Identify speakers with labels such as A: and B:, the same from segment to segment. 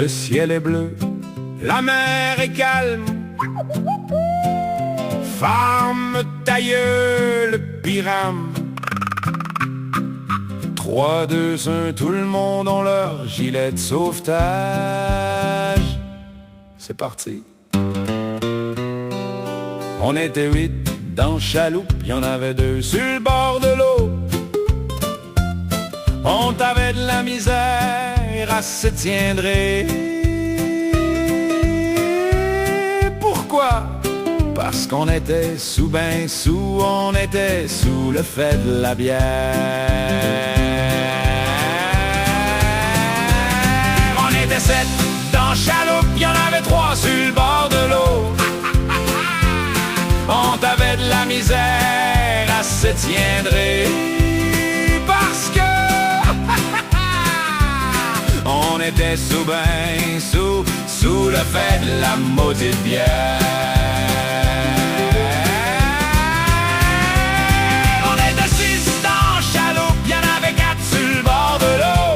A: Le ciel est bleu, la mer est calme. Femme tailleule, pyram. 3, 2, 1, tout le monde ont leur gilet de sauvetage. C'est parti. On était 8 dans chaloupe, y'en avait 2 sur le bord de l'eau. On avait de la misère à se tiendrer. Pourquoi? Parce qu'on était sous, ben sous, on était sous le fait de la bière. On était 7 dans chaloupe, y'en avait 3 sur le bord de l'eau. On avait de la misère à se tiendrer. Parce que on était sous, ben sous le fait de la maudite bière. On était 6 dans chaloupe, y'en avait 4 sur le bord de l'eau.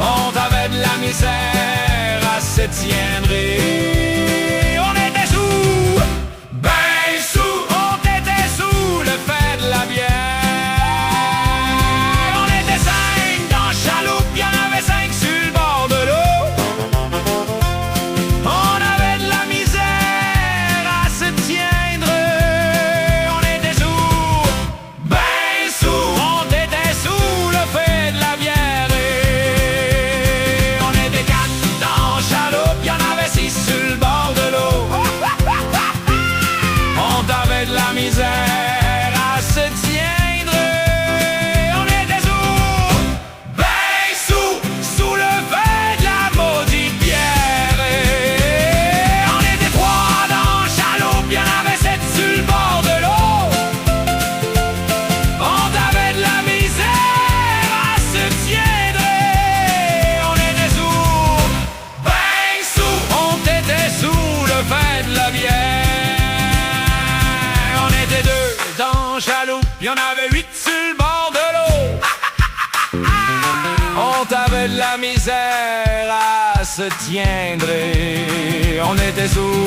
A: On avait de la misère à se tiendrer. On était sous, ben sous, on était sous le fait de la bière. On était 5 dans chaloupe, y'en avait 5 sur le bord de l'eau. On avait de la misère à se tiendre. On était sous, ben sous, on était sous le fait de la bière. On était 4 dans chaloupe, y'en avait 6 sur le bord de l'eau. On avait de la misère à se tiendre. On était sous, ben sous, sous le fait de la maudite bière. On était 3 dans chaloupe, y'en avait 7 sur le bord de l'eau. On avait de la misère à se tiendre. On était sous, ben sous, on était sous le fait de la bière. On était 2 dans chaloupe, y'en avait 8 sur le bord de l'eau. On avait de la misère à se tiendre. On était sous.